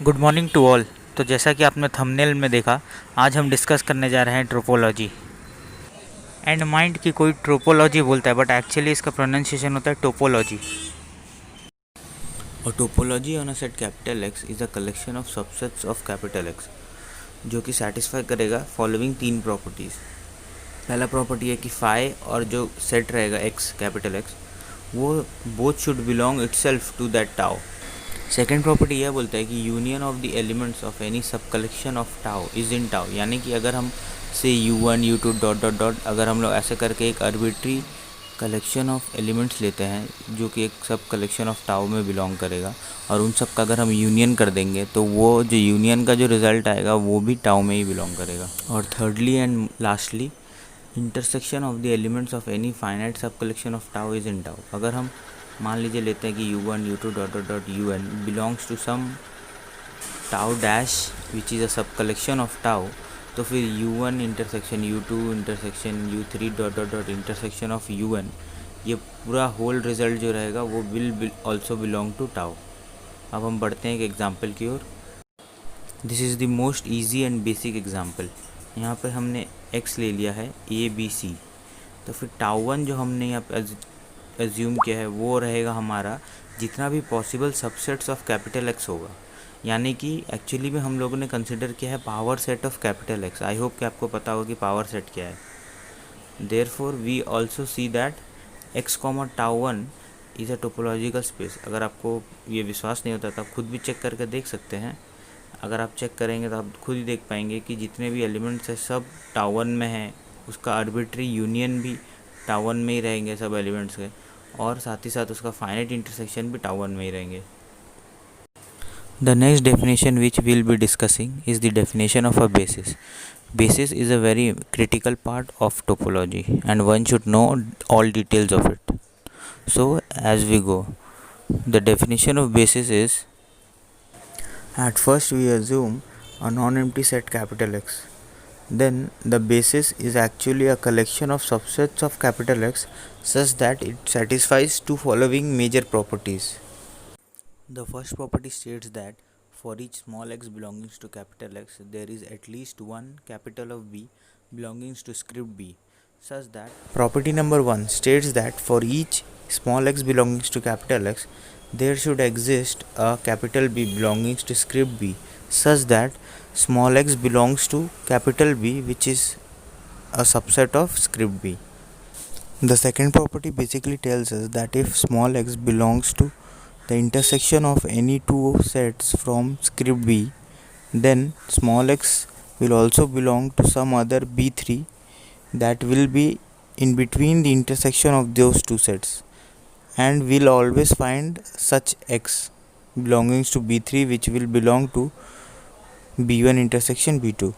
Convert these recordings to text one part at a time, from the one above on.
Good morning to all. तो जैसा कि आपने थंबनेल में देखा, आज हम डिस्कस करने जा रहे हैं ट्रोपोलॉजी। एंड माइंड की कोई ट्रोपोलॉजी बोलता है, बट एक्चुअली इसका प्रोनाउंसिएशन होता है topology. A topology on a set capital X is a collection of subsets of capital X जो कि सेटिस्फाई करेगा फॉलोइंग तीन प्रॉपर्टीज़। पहला प्रॉपर्टी है कि फाई और जो सेट रहेगा एक्स कैपिटल एक्स वो both should belong itself to that tau. Second property यह बोलता है कि union of the elements of any sub collection of tau is in tau, यानी कि अगर हम से u1 u2 dot dot dot अगर हम लोग ऐसे करके एक आर्बिट्री कलेक्शन ऑफ एलिमेंट्स लेते हैं जो कि एक सब कलेक्शन ऑफ टाउ में बिलोंग करेगा और उन सब का अगर हम यूनियन कर देंगे तो वो जो यूनियन का जो रिज़ल्ट आएगा वो भी टाउ में ही बिलोंग करेगा। और thirdly and lastly, intersection of the elements of any finite sub collection of tau is in tau. अगर हम मान लीजिए लेते हैं कि u1 u2 dot dot dot un belongs to some tau dash which is a sub collection of tau, तो फिर u1 intersection u2 intersection u3 dot dot dot intersection of un, ये पूरा होल रिजल्ट जो रहेगा वो will also belong to tau. अब हम बढ़ते हैं एक एग्जांपल की ओर। This is the most easy and basic example. यहाँ पे हमने x ले लिया है a b c, तो फिर टाउ वन जो हमने यहाँ पे एज्यूम किया है वो रहेगा हमारा जितना भी possible subsets of capital x होगा, यानी कि एक्चुअली में हम लोगों ने कंसिडर किया है power set of capital X. I hope कि आपको पता होगा कि पावर सेट क्या है। Therefore we also see that X comma tau one is a topological space. अगर आपको ये विश्वास नहीं होता तो आप खुद भी चेक करके देख सकते हैं। अगर आप चेक करेंगे तो आप खुद ही देख पाएंगे कि जितने भी एलिमेंट्स हैं सब टाउ वन में हैं, उसका आर्बिट्री यूनियन भी टाउ वन में ही रहेंगे सब एलिमेंट्स के, और साथ ही साथ उसका फाइनाइट इंटरसेक्शन भी टाउ वन में ही रहेंगे। The next definition which we'll be discussing is the definition of a basis. Basis is a very critical part of topology and one should know all details of it. So as we go, the definition of basis is, at first we assume a non-empty set capital X. Then the basis is actually a collection of subsets of capital X such that it satisfies two following major properties. The first property states that for each small x belonging to capital X, there is at least one capital of B belonging to script B, such that property number 1 states that for each small x belonging to capital X, there should exist a capital B belonging to script B, such that small x belongs to capital B, which is a subset of script B. The second property basically tells us that if small x belongs to the intersection of any two sets from script B, then small x will also belong to some other B3 that will be in between the intersection of those two sets, and we'll always find such x belonging to B3 which will belong to B1 intersection B2.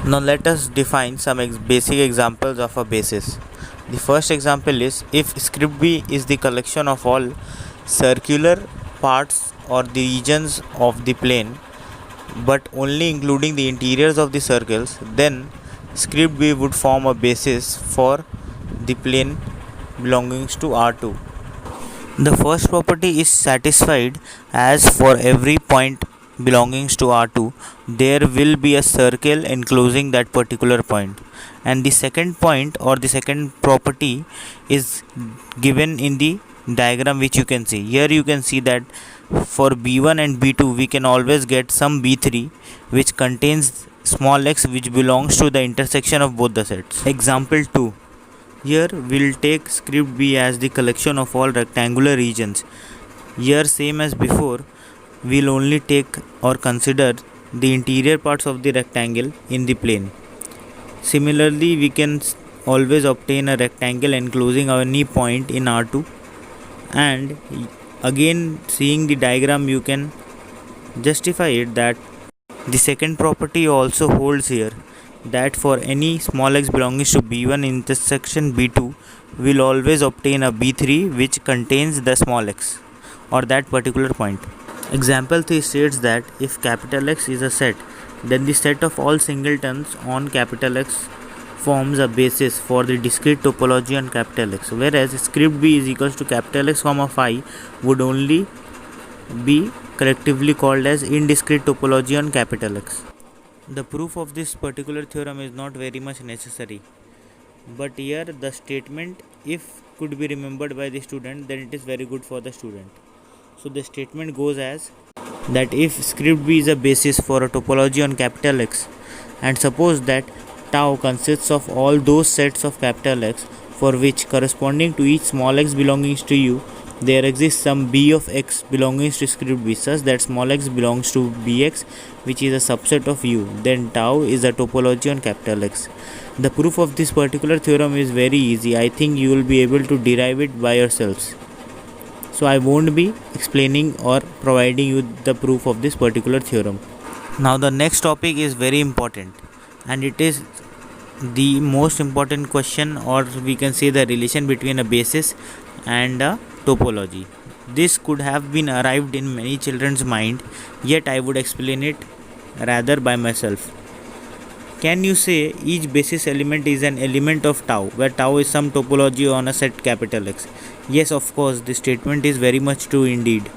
Now let us define some basic examples of a basis. The first example is, if script B is the collection of all circular parts or the regions of the plane but only including the interiors of the circles, then script B would form a basis for the plane belonging to R2. The first property is satisfied as for every point belonging to R2 there will be a circle enclosing that particular point, and the second point or the second property is given in the diagram which you can see. Here you can see that for B1 and B2 we can always get some B3 which contains small x which belongs to the intersection of both the sets. Example 2. Here we'll take script B as the collection of all rectangular regions. Here same as before, we'll only take or consider the interior parts of the rectangle in the plane. Similarly, we can always obtain a rectangle enclosing any point in R2, and again seeing the diagram you can justify it that the second property also holds here, that for any small x belonging to B1 intersection B2 will always obtain a B3 which contains the small x or that particular point. Example 3 states that if capital X is a set, then the set of all singletons on capital X forms a basis for the discrete topology on capital X, whereas script B is equals to capital X comma phi would only be collectively called as indiscrete topology on capital X. The proof of this particular theorem is not very much necessary, but here the statement, if could be remembered by the student, then it is very good for the student. So the statement goes as that if script B is a basis for a topology on capital X, and suppose that tau consists of all those sets of capital X for which corresponding to each small x belonging to U there exists some b of x belonging to script B such that small x belongs to bx, which is a subset of U, then tau is a topology on capital X. The proof of this particular theorem is very easy. I think you will be able to derive it by yourselves. So I won't be explaining or providing you the proof of this particular theorem. Now the next topic is very important, and it is the most important question, or we can say the relation between a basis and a topology. This could have been arrived in many children's mind, yet I would explain it rather by myself. Can you say each basis element is an element of tau, where tau is some topology on a set capital X? Yes, of course, this statement is very much true indeed.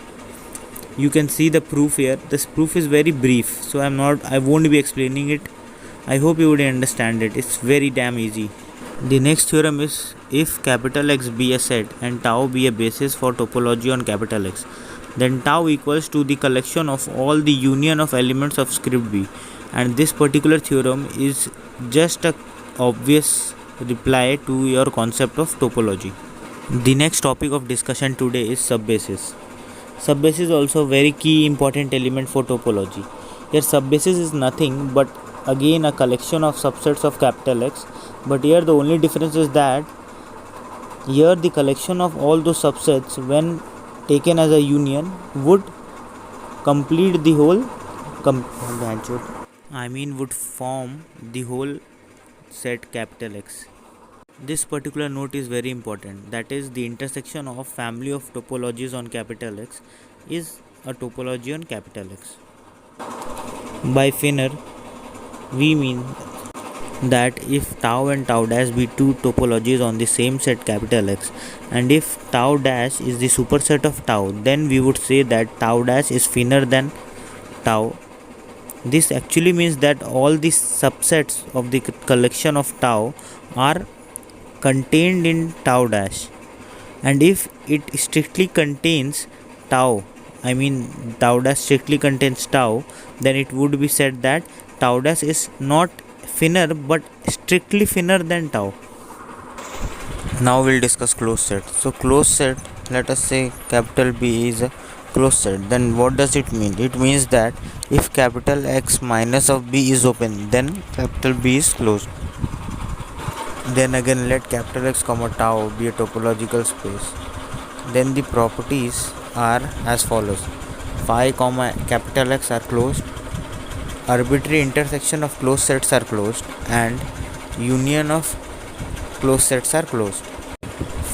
You can see the proof here. This proof is very brief, so I won't be explaining it. I hope you would understand it. It's very damn easy. The next theorem is, if capital X be a set and tau be a basis for topology on capital X, then tau equals to the collection of all the union of elements of script B, and this particular theorem is just a obvious reply to your concept of topology. The next topic of discussion today is subbasis. Subbasis is also a very key important element for topology. Here subbasis is nothing but again a collection of subsets of capital X, but here the only difference is that here the collection of all those subsets when taken as a union would complete the whole would form the whole set capital X. This particular note is very important, that is the intersection of family of topologies on capital X is a topology on capital X. By finner we mean that if tau and tau dash be two topologies on the same set capital X, and if tau dash is the superset of tau, then we would say that tau dash is finner than tau. This actually means that all the subsets of the collection of tau are contained in tau dash, and if it strictly contains tau, tau dash strictly contains tau, then it would be said that tau dash is not finner but strictly finner than tau. Now we'll discuss closed set. So closed set, let us say capital B is a closed set. Then what does it mean? It means that if capital X minus of B is open, then capital B is closed. Then again let capital X comma tau be a topological space. Then the properties are as follows: phi comma capital X are closed, arbitrary intersection of closed sets are closed, and union of closed sets are closed.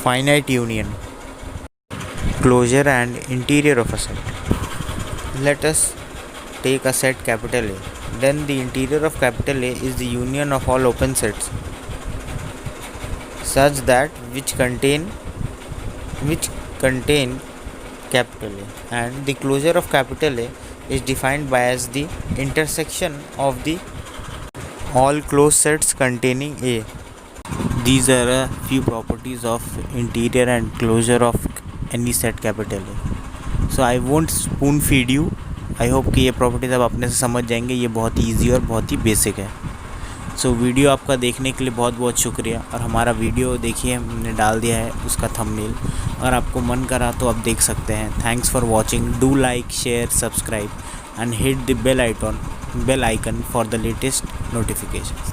Finite union, closure and interior of a set. Let us take a set capital A. Then the interior of capital A is the union of all open sets such that which contain capital A, and the closure of capital A is defined by as the intersection of the all closed sets containing A. These are a few properties of interior and closure of any set capital A. So I won't spoon feed you. I hope कि ये properties आप अपने से समझ जाएंगे. ये बहुत ही easy और बहुत ही बेसिक है. सो वीडियो आपका देखने के लिए बहुत बहुत शुक्रिया. और हमारा वीडियो देखिए, हमने डाल दिया है उसका थंबनेल. अगर आपको मन करा तो आप देख सकते हैं. Thanks for watching. Do like, share, subscribe and hit the bell icon for the latest notifications.